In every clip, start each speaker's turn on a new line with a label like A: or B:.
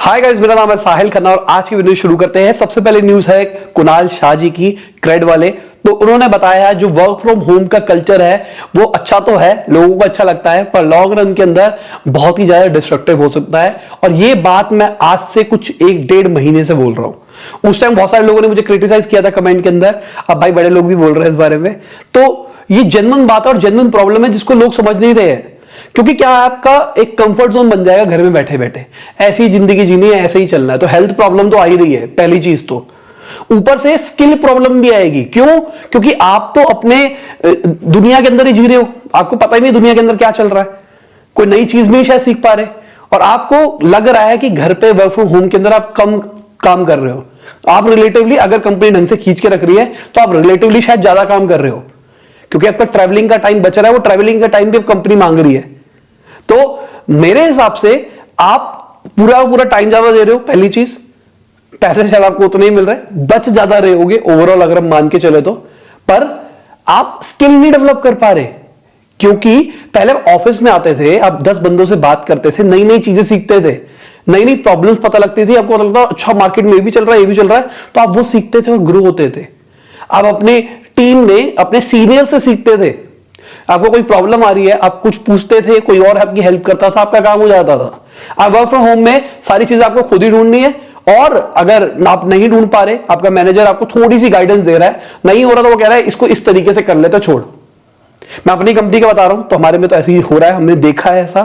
A: Hi guys, मेरा नाम है साहिल खन्ना और आज की वीडियो शुरू करते हैं। सबसे पहले न्यूज है कुणाल शाह जी की, क्रेड वाले। तो उन्होंने बताया जो वर्क फ्रॉम होम का कल्चर है वो अच्छा तो है, लोगों को अच्छा लगता है, पर लॉन्ग रन के अंदर बहुत ही ज्यादा डिस्ट्रक्टिव हो सकता है। और ये बात मैं आज से कुछ 1-1.5 महीने से बोल रहा हूं। उस टाइम बहुत सारे लोगों ने मुझे क्रिटिसाइज किया था कमेंट के अंदर, अब भाई बड़े लोग भी बोल रहे हैं इस बारे में। तो ये जेन्युइन बात है और जेन्युइन प्रॉब्लम है जिसको लोग समझ नहीं रहे हैं। क्योंकि क्या आपका एक कंफर्ट जोन बन जाएगा घर में बैठे बैठे, ऐसी ही जिंदगी जीनी है, ऐसे ही चलना है। तो हेल्थ प्रॉब्लम तो आ ही रही है पहली चीज, तो ऊपर से स्किल प्रॉब्लम भी आएगी। क्यों? क्योंकि आप तो अपने दुनिया के अंदर ही जी रहे हो, आपको पता ही नहीं दुनिया के अंदर क्या चल रहा है, कोई नई चीज भी शायद सीख पा रहे, और आपको लग रहा है कि घर पे वर्क फ्रॉम होम के अंदर आप कम काम कर रहे हो। आप रिलेटिवली, अगर कंपनी ढंग से खींच के रख रही है तो आप रिलेटिवली शायद ज्यादा काम कर रहे हो, क्योंकि आपका ट्रैवलिंग का टाइम बच रहा है, वो ट्रैवलिंग का टाइम भी कंपनी मांग रही है। तो मेरे हिसाब से आप पूरा टाइम ज्यादा दे रहे हो, पहली चीज। पैसे शायद आपको उतने ही मिल रहे, बच ज्यादा रहे होगे ओवरऑल अगर हम मान के चले तो, पर आप स्किल नहीं डेवलप कर पा रहे। क्योंकि पहले ऑफिस में आते थे, आप 10 बंदों से बात करते थे, नई नई चीजें सीखते थे, नई नई प्रॉब्लम्स पता लगती थी, आपको लगता अच्छा मार्केट में ये भी चल रहा है, ये भी चल रहा है, तो आप वो सीखते थे और ग्रो होते थे। आप अपने टीम में अपने सीनियर से सीखते थे। आपको कोई प्रॉब्लम आ रही है, आप कुछ पूछते थे, कोई और आपकी हेल्प करता था, आपका काम हो जाता था। आप वर्क फ्रॉम होम में सारी चीजें आपको खुद ही ढूंढनी है, और अगर आप नहीं ढूंढ पा रहे, आपका मैनेजर आपको थोड़ी सी गाइडेंस दे रहा है, नहीं हो रहा तो वो कह रहा है इसको इस तरीके से कर लेते, छोड़। मैं अपनी कंपनी का बता रहा हूं, तो हमारे में तो ऐसे ही हो रहा है, हमने देखा है ऐसा।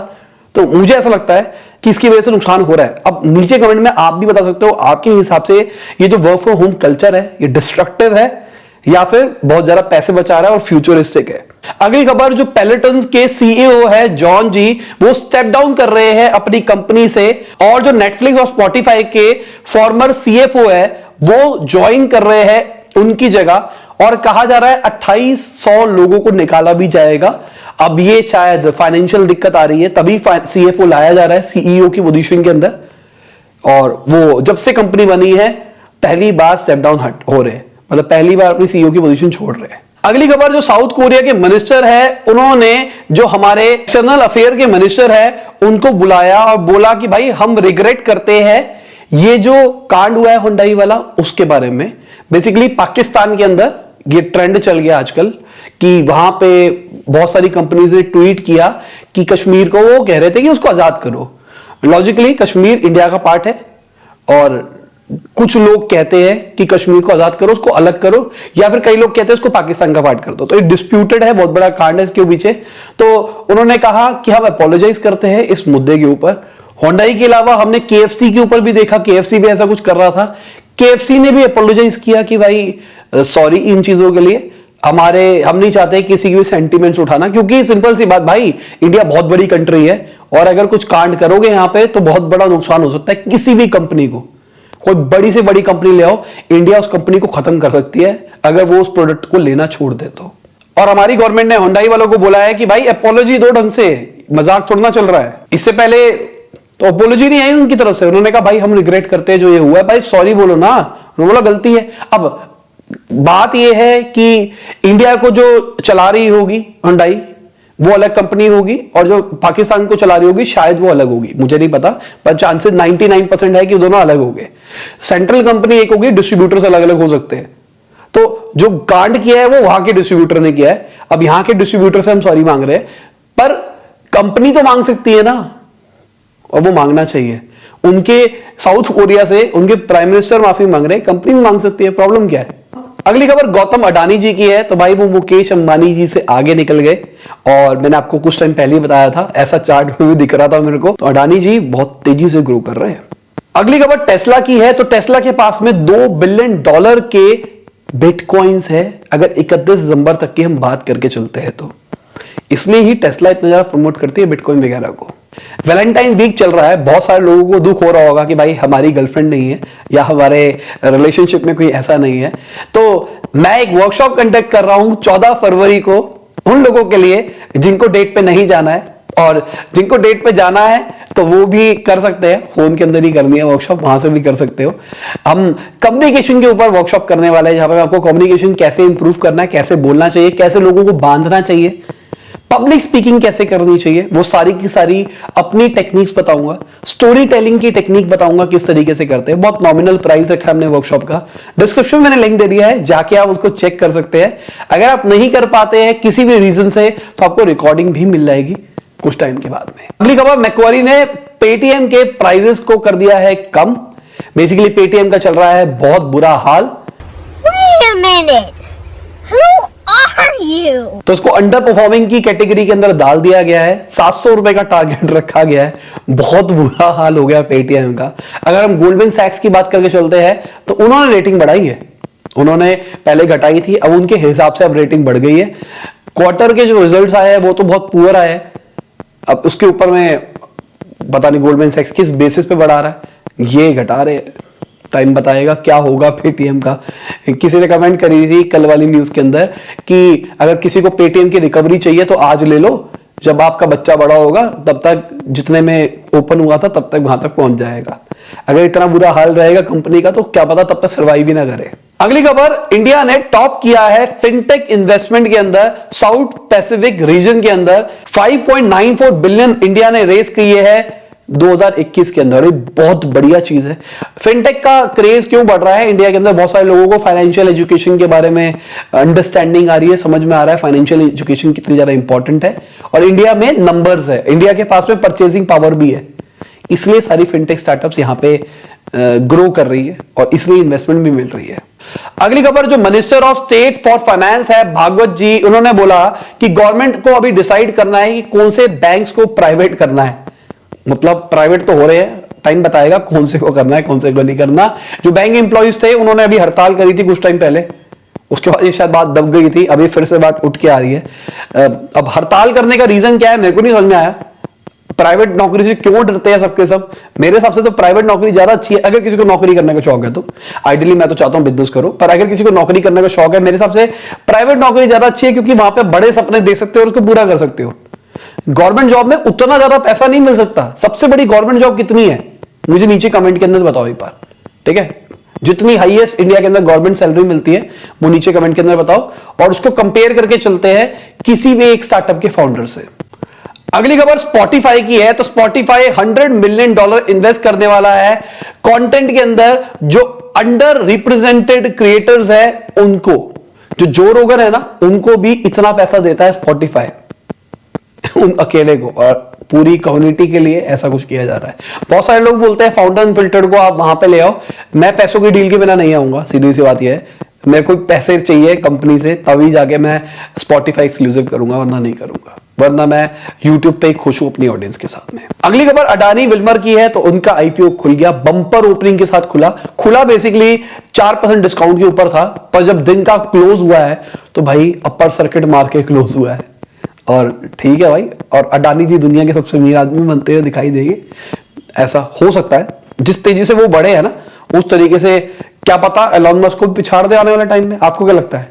A: तो मुझे ऐसा लगता है कि इसकी वजह से नुकसान हो रहा है। अब नीचे कमेंट में आप भी बता सकते हो, आपके हिसाब से ये जो वर्क फ्रॉम होम कल्चर है ये डिस्ट्रक्टिव है या फिर बहुत ज्यादा पैसे बचा रहा है और फ्यूचरिस्टिक है। अगली खबर, जो पेलेटन के सीईओ है जॉन जी, वो स्टेप डाउन कर रहे हैं अपनी कंपनी से, और जो नेटफ्लिक्स और स्पॉटिफाई के फॉर्मर सीएफओ है वो ज्वाइन कर रहे हैं उनकी जगह, और कहा जा रहा है 2800 लोगों को निकाला भी जाएगा। अब ये शायद फाइनेंशियल दिक्कत आ रही है, तभी सीएफओ लाया जा रहा है सीईओ की पोजीशन के अंदर, और वो जब से कंपनी बनी है पहली बार स्टेप डाउन हो रहे हैं, मतलब पहली बार अपनी सीईओ की पोजीशन छोड़ रहे हैं। अगली खबर, जो साउथ कोरिया के मिनिस्टर है, उन्होंने जो हमारे एक्सटर्नल अफेयर के मिनिस्टर है उनको बुलाया और बोला कि भाई हम रिग्रेट करते हैं ये जो कांड हुआ है हुंडई वाला, उसके बारे में। बेसिकली पाकिस्तान के अंदर ये ट्रेंड चल गया आजकल कि वहां पे बहुत सारी कंपनीज ने ट्वीट किया कि कश्मीर को वो कह रहे थे कि उसको आजाद करो। लॉजिकली कश्मीर इंडिया का पार्ट है, और कुछ लोग कहते हैं कि कश्मीर को आजाद करो, उसको अलग करो, या फिर कई लोग कहते हैं उसको पाकिस्तान का पार्ट कर दो। तो ये डिस्प्यूटेड है, बहुत बड़ा कांड है इसके पीछे। तो उन्होंने कहा कि हम अपोलोजाइज करते हैं इस मुद्दे के ऊपर। होंडाई के अलावा हमने केएफसी के ऊपर भी देखा, केएफसी भी ऐसा कुछ कर रहा था, केएफसी ने भी अपोलोजाइज किया कि भाई सॉरी इन चीजों के लिए, हम नहीं चाहते किसी की भी सेंटीमेंट्स उठाना, क्योंकि सिंपल सी बात भाई, इंडिया बहुत बड़ी कंट्री है, और अगर कुछ कांड करोगे यहां पे तो बहुत बड़ा नुकसान हो सकता है किसी भी कंपनी को। कोई बड़ी से बड़ी कंपनी ले आओ, इंडिया उस कंपनी को खत्म कर सकती है अगर वो उस प्रोडक्ट को लेना छोड़ दे तो। और हमारी गवर्नमेंट ने होंडाई वालों को बोला है कि भाई अपोलॉजी दो ढंग से, मजाक थोड़ा चल रहा है। इससे पहले तो अपोलॉजी नहीं आई उनकी तरफ से, उन्होंने कहा भाई हम रिग्रेट करते हैं जो ये हुआ है, भाई सॉरी बोलो ना, उन्होंने बोला गलती है। अब बात यह है कि इंडिया को जो चला रही होगी होंडाई वो अलग कंपनी होगी, और जो पाकिस्तान को चला रही होगी शायद वो अलग होगी, मुझे नहीं पता, पर चांसेस 99% है कि दोनों अलग होंगे। सेंट्रल कंपनी एक होगी, डिस्ट्रीब्यूटर्स अलग अलग हो सकते हैं। तो जो कांड किया है वो वहां के डिस्ट्रीब्यूटर ने किया है, अब यहां के डिस्ट्रीब्यूटर से हम सॉरी मांग रहे हैं, पर कंपनी तो मांग सकती है ना, और वो मांगना चाहिए। उनके साउथ कोरिया से उनके प्राइम मिनिस्टर माफी मांग रहे हैं, कंपनी भी मांग सकती है, प्रॉब्लम क्या है। अगली खबर गौतम अडानी जी की है। तो भाई वो मुकेश अंबानी जी से आगे निकल गए, और मैंने आपको कुछ टाइम पहले ही बताया था, ऐसा चार्ट में भी दिख रहा था मेरे को। तो अडानी जी बहुत तेजी से ग्रो कर रहे हैं। अगली खबर टेस्ला की है। तो टेस्ला के पास में $2 बिलियन के बिटकॉइंस है, अगर 31 दिसंबर तक की हम बात करके चलते हैं तो। इसलिए ही टेस्ला इतना ज्यादा प्रमोट करती है बिटकॉइन वगैरह को। वैलेंटाइन वीक चल रहा है, बहुत सारे लोगों को दुख हो रहा होगा कि भाई हमारी गर्लफ्रेंड नहीं है या हमारे रिलेशनशिप में कोई ऐसा नहीं है। तो मैं एक वर्कशॉप कंडक्ट कर रहा हूं 14 फरवरी को उन लोगों के लिए जिनको डेट पे नहीं जाना है, और जिनको डेट पे जाना है तो वो भी कर सकते हैं, फोन के अंदर ही करनी है वर्कशॉप, वहां से भी कर सकते हो। हम कम्युनिकेशन के ऊपर वर्कशॉप करने वाले हैं, जहां पर आपको कम्युनिकेशन कैसे इंप्रूव करना है, कैसे बोलना चाहिए, कैसे लोगों को बांधना चाहिए, पब्लिक स्पीकिंग कैसे करनी चाहिए, वो सारी की सारी अपनी टेक्निक्स बताऊंगा। स्टोरी टेलिंग की टेक्निक बताऊंगा किस तरीके से करते हैं। बहुत नॉमिनल प्राइस रखा है हमने वर्कशॉप का, डिस्क्रिप्शन में मैंने लिंक दे दिया है, जाके आप उसको चेक कर सकते हैं। अगर आप नहीं कर पाते हैं किसी भी रीजन से, तो आपको रिकॉर्डिंग भी मिल जाएगी कुछ टाइम के बाद में। अगली खबर, मैक्वारी ने पेटीएम के प्राइजेस को कर दिया है कम। बेसिकली पेटीएम का चल रहा है बहुत बुरा हाल।
B: Wait a minute. Who are you?
A: तो उसको अंडर परफॉर्मिंग की कैटेगरी के अंदर डाल दिया गया है। 700 रुपए का टारगेट रखा गया है। बहुत बुरा हाल हो गया पेटीएम का। अगर हम गोल्डमैन सैक्स की बात करके चलते हैं तो उन्होंने रेटिंग बढ़ाई है। उन्होंने पहले घटाई थी, अब उनके हिसाब से अब रेटिंग बढ़ गई है। क्वार्टर के जो रिजल्ट्स आए हैं वो तो बहुत पुअर आए हैं। अब उसके ऊपर में पता नहीं गोल्डमैन सैक्स किस बेसिस पे बढ़ा रहा है, ये घटा रहे। टाइम बताएगा क्या होगा पेटीएम का। किसी ने कमेंट करी थी कल वाली न्यूज के अंदर कि अगर किसी को पेटीएम की रिकवरी चाहिए तो आज ले लो, जब आपका बच्चा बड़ा होगा तब तक जितने में ओपन हुआ था तब तक वहां तक पहुंच जाएगा। अगर इतना बुरा हाल रहेगा कंपनी का तो क्या पता तब तक सर्वाइव ही ना करे। अगली खबर, इंडिया ने टॉप किया है फिनटेक इन्वेस्टमेंट के अंदर। साउथ पैसिफिक रीजन के अंदर 5.94 बिलियन इंडिया ने रेस किए है 2021 के अंदर। ये बहुत बढ़िया चीज है। फिनटेक का क्रेज क्यों बढ़ रहा है इंडिया के अंदर? बहुत सारे लोगों को फाइनेंशियल एजुकेशन के बारे में अंडरस्टैंडिंग आ रही है, समझ में आ रहा है फाइनेंशियल एजुकेशन कितनी ज्यादा इंपॉर्टेंट है। और इंडिया में नंबर्स है, इंडिया के पास में परचेजिंग पावर भी है, इसलिए सारी फिनटेक स्टार्टअप्स यहां पे ग्रो कर रही है और इसलिए इन्वेस्टमेंट भी मिल रही है। अगली खबर, जो minister of state for finance है भागवत जी, उन्होंने बोला कि गवर्नमेंट को अभी डिसाइड करना है कि कौन से बैंक्स को प्राइवेट करना है। मतलब प्राइवेट तो हो रहे हैं, टाइम बताएगा कौन से को करना है कौन से को नहीं करना। जो बैंक एम्प्लॉइज थे उन्होंने अभी हड़ताल करी थी कुछ टाइम पहले, उसके बाद ये शायद बात दब गई थी, अभी फिर से बात उठ के आ रही है। अब हड़ताल करने का रीजन क्या है मेरे को नहीं समझ में आया। प्राइवेट नौकरी से क्यों डरते हैं सबके सब? मेरे हिसाब से तो प्राइवेट नौकरी ज्यादा अच्छी है। अगर किसी को नौकरी करने का शौक है तो आइडियली मैं तो चाहता हूं बिजनेस करो, पर अगर किसी को नौकरी करने का शौक है मेरे हिसाब से प्राइवेट नौकरी ज्यादा अच्छी है, क्योंकि वहां पे बड़े सपने देख सकते हो और उसको पूरा कर सकते हो। गवर्नमेंट जॉब में उतना ज्यादा पैसा नहीं मिल सकता। सबसे बड़ी गवर्नमेंट जॉब कितनी है मुझे नीचे कमेंट के अंदर बताओ एक बार, ठीक है? जितनी हाईएस्ट इंडिया के अंदर गवर्नमेंट सैलरी मिलती है वो नीचे कमेंट के अंदर बताओ, और उसको कंपेयर करके चलते हैं किसी भी एक स्टार्टअप के फाउंडर से। अगली खबर स्पॉटिफाई की है। तो स्पॉटिफाई $100 मिलियन इन्वेस्ट करने वाला है कंटेंट के अंदर। जो अंडर रिप्रेजेंटेड क्रिएटर्स है उनको, जो जो रोगन है ना, उनको भी इतना पैसा देता है स्पॉटिफाई उन अकेले को, और पूरी कम्युनिटी के लिए ऐसा कुछ किया जा रहा है। बहुत सारे लोग बोलते हैं फाउंडर अनफिल्टर्ड को आप वहां पे ले आओ। मैं पैसों की डील के बिना नहीं आऊंगा, सीधी सी बात यह है। मेरे को पैसे चाहिए कंपनी से, तभी जाके मैं स्पॉटिफाई एक्सक्लूसिव करूंगा, वरना नहीं करूंगा। वरना मैं यूट्यूब पे खुश हूं अपनी ऑडियंस के साथ में। अगली खबर अडानी विल्मर की है। तो उनका आईपीओ खुल गया, बंपर ओपनिंग के साथ खुला बेसिकली 4% डिस्काउंट के ऊपर था, पर जब दिन का क्लोज हुआ है तो भाई अपर सर्किट मार के क्लोज हुआ है। और ठीक है भाई, और अडानी जी दुनिया के सबसे अमीर आदमी बनते हुए दिखाई देंगे, ऐसा हो सकता है। जिस तेजी से वो बढ़े हैं ना, उस तरीके से क्या पता एलॉन मस्क को पिछाड़ दे आने वाले टाइम में। आपको क्या लगता है,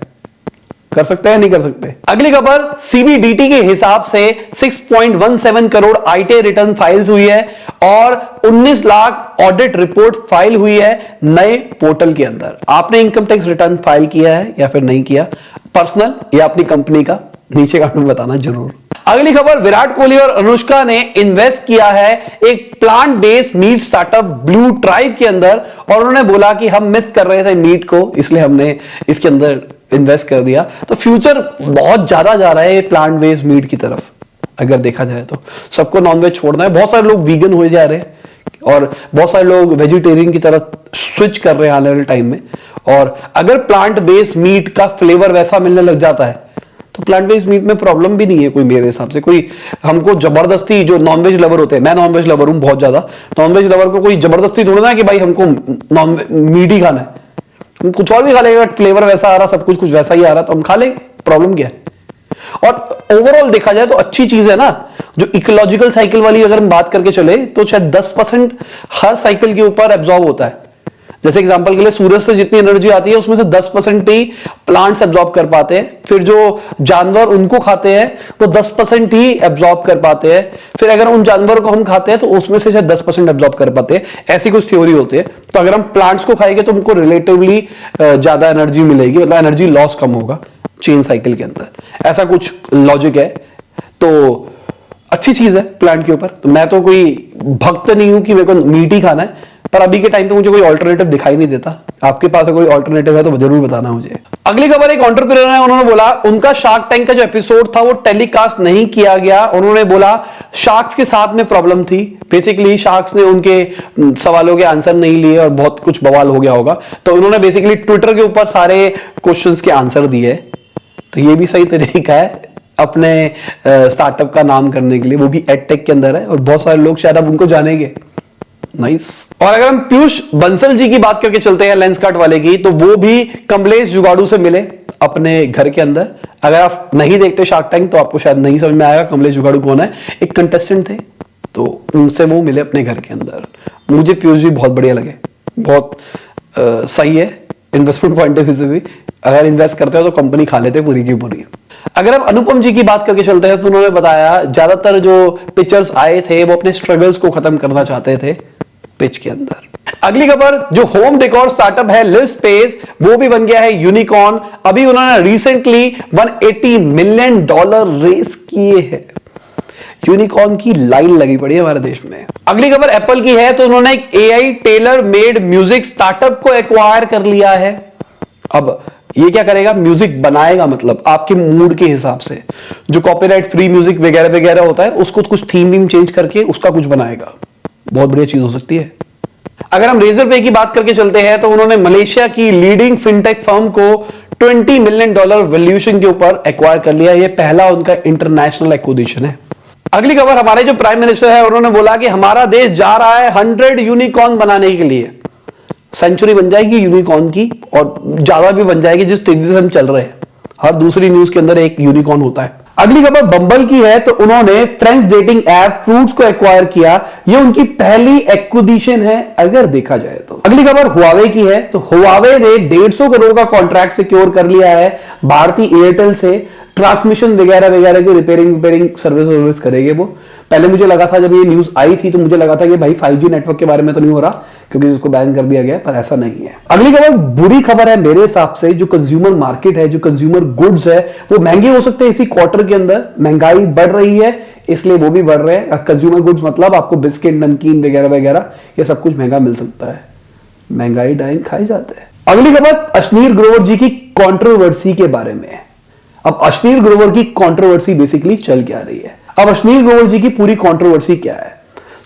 A: कर सकते हैं नहीं कर सकते? अगली खबर, सीबीडीटी के हिसाब से 6.17 करोड़ आईटी रिटर्न फाइल्स हुई है और 19 लाख ऑडिट रिपोर्ट फाइल हुई है नए पोर्टल के अंदर। आपने इनकम टैक्स रिटर्न फाइल किया है या फिर नहीं किया, पर्सनल या अपनी कंपनी का, नीचे कमेंट में बताना जरूर। अगली खबर, विराट कोहली और अनुष्का ने इन्वेस्ट किया है एक plant based meat startup blue tribe के अंदर, और उन्होंने बोला कि हम मिस कर रहे थे मीट को, इसलिए हमने इसके अंदर इन्वेस्ट कर दिया। तो फ्यूचर बहुत ज्यादा जा रहा है प्लांट बेस्ड मीट की तरफ। अगर देखा जाए तो सबको नॉनवेज छोड़ना है, बहुत सारे लोग वीगन हो जा रहे हैं और बहुत सारे लोग वेजिटेरियन की तरफ स्विच कर रहे हैं आने वाले टाइम में। और अगर प्लांट बेस्ड मीट का फ्लेवर वैसा मिलने लग जाता है तो प्लांट बेस्ड मीट में प्रॉब्लम भी नहीं है कोई, मेरे हिसाब से। कोई हमको जबरदस्ती, जो नॉनवेज लवर होते हैं, मैं नॉनवेज लवर हूं बहुत ज्यादा, नॉनवेज लवर को कोई जबरदस्ती थोड़ा ना कि भाई हमको नॉन मीट ही खाना है, कुछ और भी खा लेगा, फ्लेवर वैसा आ रहा, सब कुछ वैसा ही आ रहा तो हम खा लेंगे, प्रॉब्लम क्या है? और ओवरऑल देखा जाए तो अच्छी चीज है ना। जो इकोलॉजिकल साइकिल वाली अगर हम बात करके चले तो शायद 10% हर साइकिल के ऊपर एब्जॉर्ब होता है। जैसे एग्जांपल के लिए सूरज से जितनी एनर्जी आती है उसमें से 10% ही प्लांट्स एब्जॉर्ब कर पाते हैं, फिर जो जानवर उनको खाते हैं वो 10% ही एब्जॉर्ब कर पाते हैं, फिर अगर उन जानवरों को हम खाते हैं तो उसमें से शायद 10% एब्जॉर्ब कर पाते हैं, ऐसी कुछ थ्योरी होती है। तो अगर हम प्लांट्स को खाएंगे तो हमको रिलेटिवली ज्यादा एनर्जी मिलेगी, मतलब एनर्जी लॉस कम होगा चेन साइकिल के अंदर, ऐसा कुछ लॉजिक है। तो अच्छी चीज है प्लांट के ऊपर। तो मैं तो कोई भक्त नहीं हूं कि मेरे को मीट ही खाना है, पर अभी के टाइम पे मुझे कोई ऑल्टरनेटिव दिखाई नहीं देता। आपके पास कोई ऑल्टरनेटिव है तो जरूर बताना मुझे। अगली खबर, एक एंटरप्रेन्योर है, उन्होंने बोला उनका शार्क टैंक का जो एपिसोड था वो टेलीकास्ट नहीं किया गया। उन्होंने बोला शार्क्स के साथ में प्रॉब्लम थी, बेसिकली शार्क्स ने उनके सवालों के आंसर नहीं लिए और बहुत कुछ बवाल हो गया होगा। तो उन्होंने बेसिकली ट्विटर के ऊपर सारे क्वेश्चंस के आंसर दिए। तो ये भी सही तरीका है अपने स्टार्टअप का नाम करने के लिए, वो भी एडटेक के अंदर है और बहुत सारे लोग शायद अब उनको जानेंगे। नाइस। और अगर हम पीयूष बंसल जी की बात करके चलते हैं लेंसकार्ट वाले की, तो वो भी कमलेश जुगाड़ू से मिले अपने घर के अंदर। अगर आप नहीं देखते शार्क टैंक तो आपको शायद नहीं समझ में आएगा कमलेश जुगाड़ू कौन है। एक कंटेस्टेंट थे, तो उनसे वो मिले अपने घर के अंदर। मुझे पीयूष जी बहुत बढ़िया लगे, बहुत सही है इन्वेस्टमेंट पॉइंट ऑफ व्यू से भी। अगर इन्वेस्ट करते हो तो कंपनी खा लेते पूरी की पूरी। अगर हम अनुपम जी की बात करके चलते हैं तो उन्होंने बताया ज्यादातर जो पिक्चर्स आए थे वो अपने स्ट्रगल्स को खत्म करना चाहते थे पिच के अंदर। अगली खबर, जो होम डेकोर स्टार्टअप है लिव स्पेस, वो भी बन गया है यूनिकॉर्न। अभी उन्होंने रिसेंटली $180 मिलियन रेस किए हैं। यूनिकॉर्न की लाइन लगी पड़ी है हमारे देश में। अगली खबर एप्पल की है, तो उन्होंने एक AI tailor made music startup को एक्वायर कर लिया है। अब ये क्या करेगा, म्यूजिक बनाएगा, मतलब आपके मूड के हिसाब से जो कॉपीराइट फ्री म्यूजिक वगैरह वगैरह होता है उसको कुछ थीम वीम चेंज करके उसका कुछ बनाएगा। बहुत बढ़िया चीज हो सकती है। अगर हम रेजर पे की बात करके चलते हैं तो उन्होंने मलेशिया की लीडिंग फिनटेक फर्म को $20 मिलियन वैल्यूएशन के ऊपर एक्वायर कर लिया। यह पहला उनका इंटरनेशनल एक्विजिशन है। अगली खबर, हमारे जो प्राइम मिनिस्टर है उन्होंने बोला कि हमारा देश जा रहा है 100 यूनिकॉर्न बनाने के लिए। सेंचुरी बन जाएगी यूनिकॉर्न की और ज्यादा भी बन जाएगी जिस तेजी से हम चल रहे हैं। हर दूसरी न्यूज के अंदर एक यूनिकॉर्न होता है। अगली खबर बम्बल की है, तो उन्होंने फ्रेंच डेटिंग ऐप फ्रूट्स को एक्वायर किया। ये उनकी पहली एक्विजिशन है अगर देखा जाए तो। अगली खबर हुआवे की है, तो हुआवे ने 150 करोड़ का कॉन्ट्रैक्ट सिक्योर कर लिया है भारती एयरटेल से। ट्रांसमिशन वगैरह वगैरह की रिपेयरिंग सर्विस करेंगे वो। पहले मुझे लगा था जब ये न्यूज आई थी तो मुझे लगा था कि भाई 5G नेटवर्क के बारे में तो नहीं हो रहा क्योंकि इसको बैन कर दिया गया, पर ऐसा नहीं है। अगली खबर बुरी खबर है मेरे हिसाब से। जो कंज्यूमर मार्केट है, जो कंज्यूमर गुड्स है, वो महंगे हो सकते हैं इसी क्वार्टर के अंदर। महंगाई बढ़ रही है इसलिए वो भी बढ़ रहे हैं। कंज्यूमर गुड्स मतलब आपको बिस्किट, नमकीन वगैरह वगैरह ये सब कुछ महंगा मिल सकता है। महंगाई डाइन खाई जाते हैं। अगली खबर अश्नीर ग्रोवर जी की कॉन्ट्रोवर्सी के बारे में है। अब अश्नीर ग्रोवर की कंट्रोवर्सी बेसिकली चल क्या रही है। अब अश्नीर ग्रोवर जी की पूरी कंट्रोवर्सी क्या है।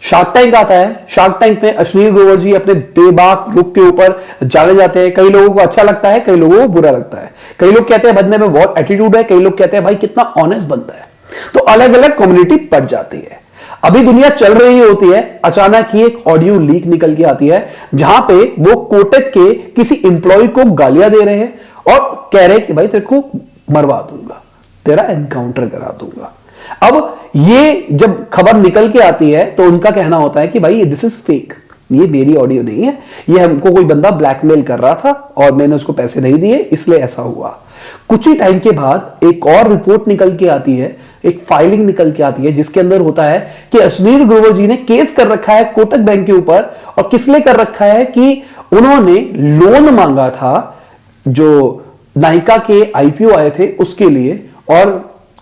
A: शार्क टैंक आता है, शार्क टैंक में अश्नीर ग्रोवर जी अपने बेबाक लुक के ऊपर जाने जाते हैं। कई लोगों को अच्छा लगता है, कई लोगों को बुरा लगता है। कई लोग कहते हैं बंदे में बहुत एटीट्यूड है, कई लोग कहते हैं भाई कितना ऑनेस्ट बंदा है। तो अलग अलग कम्युनिटी पड़ जाती है। अभी दुनिया चल रही होती है, अचानक ही एक ऑडियो लीक निकल के आती है जहां पे वो कोटक के किसी इंप्लॉय को गालियां दे रहे हैं और कह रहे हैं कि भाई तेरे को मरवा दूंगा, तेरा एनकाउंटर करा दूंगा। अब ये जब खबर निकल के आती है तो उनका कहना होता है कि भाई दिस इज फेक, ये मेरी ऑडियो नहीं है, ये हमको कोई बंदा ब्लैकमेल कर रहा था और मैंने उसको पैसे नहीं दिए इसलिए ऐसा हुआ। कुछ ही टाइम के बाद एक और रिपोर्ट निकल के आती है, एक फाइलिंग निकल के आती है जिसके अंदर होता है कि अश्नीर ग्रोवर जी ने केस कर रखा है कोटक बैंक के ऊपर। और किस लिए कर रखा है कि उन्होंने लोन मांगा था जो नायका के आईपीओ आए थे उसके लिए और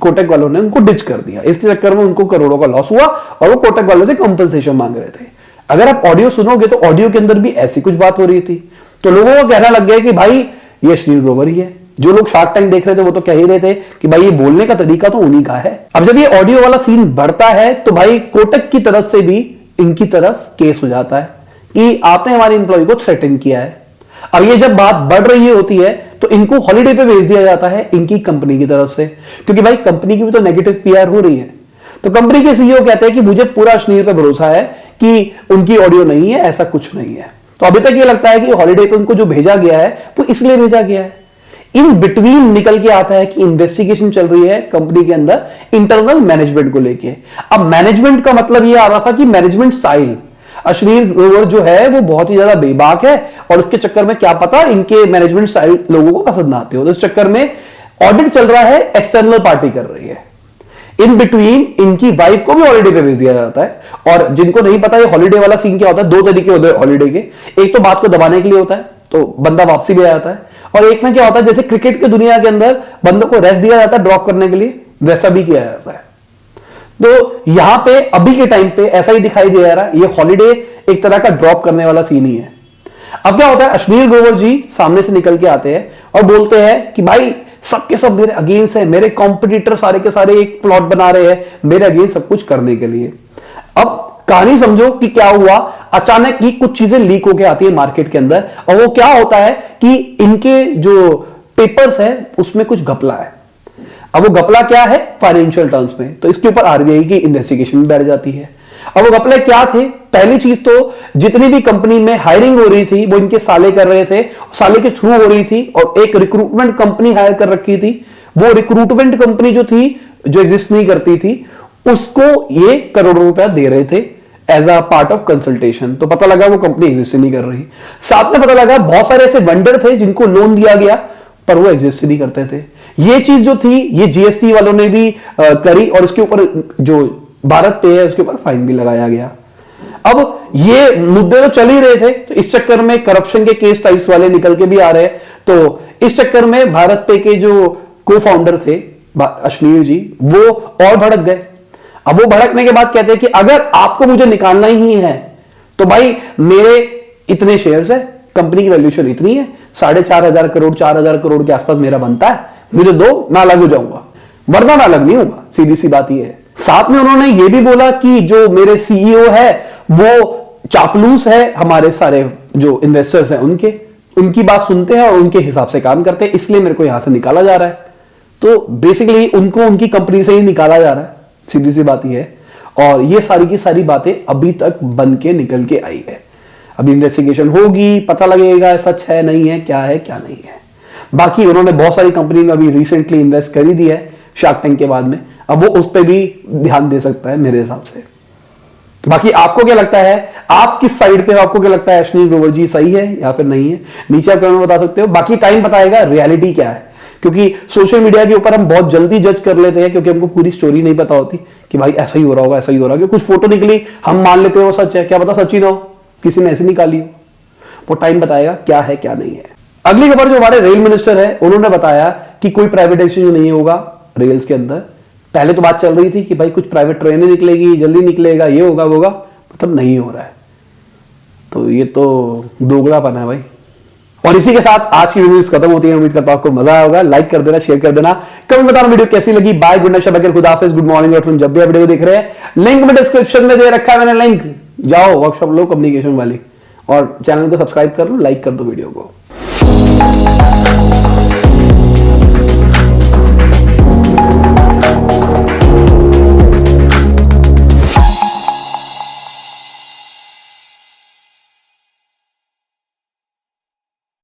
A: कोटक वालों ने उनको डिच कर दिया। इस चक्कर में उनको करोड़ों का लॉस हुआ और वो कोटक वालों से कंपनसेशन मांग रहे थे। अगर आप ऑडियो सुनोगे तो ऑडियो के अंदर भी ऐसी कुछ बात हो रही थी। तो लोगों को कहना लग गया कि भाई ये अश्नीर ग्रोवर ही है। जो लोग शार्क टैंक देख रहे थे वो तो कह ही रहे थे कि भाई ये बोलने का तरीका तो उन्हीं का है। अब जब ये ऑडियो वाला सीन बढ़ता है तो भाई कोटक की तरफ से भी इनकी तरफ केस हो जाता है कि आपने हमारे इंप्लॉय को थ्रेटन किया है। अब ये जब बात बढ़ रही होती है तो इनको हॉलिडे पे भेज दिया जाता है इनकी कंपनी की तरफ से, क्योंकि भाई कंपनी की भी तो नेगेटिव पीआर हो रही है। तो कंपनी के सीईओ कहते हैं कि मुझे पूरा अश्नीर पे भरोसा है कि उनकी ऑडियो नहीं है, ऐसा कुछ नहीं है। तो अभी तक ये लगता है कि हॉलिडे पे उनको जो भेजा गया है वो इसलिए भेजा गया है। इन बिटवीन निकल के आता है कि इन्वेस्टिगेशन चल रही है कंपनी के अंदर इंटरनल मैनेजमेंट को लेके। अब मैनेजमेंट का मतलब ये आ रहा था कि मैनेजमेंट स्टाइल, अश्नीर ग्रोवर जो है वो बहुत ही ज्यादा बेबाक है और उसके चक्कर में क्या पता इनके मैनेजमेंट स्टाइल लोगों को पसंद ना आते हो। तो इस चक्कर में ऑडिट चल रहा है, एक्सटर्नल पार्टी कर रही है। इन बिटवीन इनकी वाइफ को भी हॉलिडे पे भेज दिया जाता है। और जिनको नहीं पता ये हॉलिडे वाला सीन क्या होता है, दो तरीके होते हैं हॉलिडे के। एक तो बात को दबाने के लिए होता है तो बंदा वापसी भी आ जाता है, और एक में क्या होता है जैसे क्रिकेट की दुनिया के अंदर बंदों को रेस्ट दिया जाता है ड्रॉप करने के लिए, वैसा भी किया जाता है। तो यहां पे अभी के टाइम पे ऐसा ही दिखाई दे रहा है, ये हॉलिडे एक तरह का ड्रॉप करने वाला सीन ही है। अब क्या होता है, अश्नीर ग्रोवर जी सामने से निकल के आते हैं और बोलते हैं कि भाई सबके सब मेरे अगेंस्ट है, मेरे कॉम्पिटिटर सारे के सारे एक प्लॉट बना रहे हैं मेरे अगेंस्ट सब कुछ करने के लिए। अब कहानी समझो कि क्या हुआ, अचानक ही कुछ चीजें लीक होके आती है मार्केट के अंदर, और वो क्या होता है कि इनके जो पेपर्स है उसमें कुछ घपला है। अब वो घपला क्या है फाइनेंशियल टर्म्स में, तो इसके ऊपर आरबीआई की इन्वेस्टिगेशन में बैठ जाती है। अब वो घपले क्या थे, पहली चीज तो जितनी भी कंपनी में हायरिंग हो रही थी वो इनके साले कर रहे थे, साले के थ्रू हो रही थी, और एक रिक्रूटमेंट कंपनी हायर कर रखी थी। वो रिक्रूटमेंट कंपनी जो थी, जो एग्जिस्ट नहीं करती थी, उसको ये करोड़ों रुपया दे रहे थे as a part of consultation. तो पता लगा वो कंपनी एग्जिस्ट नहीं कर रही। साथ में पता लगा बहुत सारे ऐसे वेंडर थे जिनको लोन दिया गया पर वो एग्जिस्ट नहीं करते थे। ये चीज जो थी ये जीएसटी वालों ने भी करी, और इसके ऊपर जो भारत पे है उसके ऊपर फाइन भी लगाया गया। अब ये मुद्दे तो चल ही रहे थे, तो इस चक्कर में करप्शन के केस टाइप्स वाले निकल के भी आ रहे हैं। तो इस चक्कर में भारत पे के जो को फाउंडर थे अश्नीर जी, वो और भड़क गए। अब वो भड़कने के बाद कहते हैं कि अगर आपको मुझे निकालना ही है तो भाई मेरे इतने शेयर्स है, कंपनी की वैल्यूएशन इतनी है, 4,500 करोड़ 4,000 करोड़ के आसपास मेरा बनता है, मुझे दो, मैं अलग हो जाऊंगा, वरना मैं अलग नहीं होगा। सीधी सी बात ये है। साथ में उन्होंने ये भी बोला कि जो मेरे सीईओ है वो चापलूस है, हमारे सारे जो इन्वेस्टर्स हैं उनकी बात सुनते हैं और उनके हिसाब से काम करते हैं, इसलिए मेरे को यहां से निकाला जा रहा है। तो बेसिकली उनको उनकी कंपनी से ही निकाला जा रहा है, सीधी सी बात ये है। और ये सारी की सारी बातें अभी तक बन के निकल के आई है। अभी इन्वेस्टिगेशन होगी, पता लगेगा सच है नहीं है, क्या है क्या नहीं है। बाकी उन्होंने बहुत सारी कंपनी में अभी रिसेंटली इन्वेस्ट कर ही दिया है शार्क टैंक के बाद में, अब वो उस पर भी ध्यान दे सकता है मेरे हिसाब से। बाकी आपको क्या लगता है, आप किस साइड पे हो, आपको क्या लगता है अश्नीर ग्रोवर जी सही है या फिर नहीं है, नीचे आप कमेंट में बता सकते हो। बाकी टाइम बताएगा रियलिटी क्या है, क्योंकि सोशल मीडिया के ऊपर हम बहुत जल्दी जज कर लेते हैं क्योंकि हमको पूरी स्टोरी नहीं पता होती कि भाई ऐसा ही हो रहा होगा, ऐसा ही हो रहा होगा। कुछ फोटो निकली हम मान लेते हैं वो सच है, क्या पता सच ही ना हो, किसी ने ऐसे निकाली हो। वो टाइम बताएगा क्या है क्या नहीं है। अगली खबर जो हमारे रेल मिनिस्टर है उन्होंने बताया कि कोई प्राइवेटाइजेशन नहीं होगा रेल्स के अंदर। पहले तो बात चल रही थी कि भाई कुछ प्राइवेट ट्रेनें निकलेगी, जल्दी निकलेगा, ये होगा वो होगा, मतलब नहीं हो रहा है। तो ये तो दोगलापन है भाई। और इसी के साथ आज की वीडियो खत्म होती है। उम्मीद करता हूं आपको मजा आया होगा। लाइक कर देना, शेयर कर देना, कमेंट बताना वीडियो कैसी लगी। बाय, गुड नाइट, शब खुदा हाफिज़, गुड मॉर्निंग आफ्टरनून, जब भी आप वीडियो देख रहे हैं। लिंक में डिस्क्रिप्शन में दे रखा है मैंने, लिंक जाओ वर्कशॉप लो कम्युनिकेशन वाली, और चैनल को सब्सक्राइब कर लो, लाइक कर दो वीडियो को।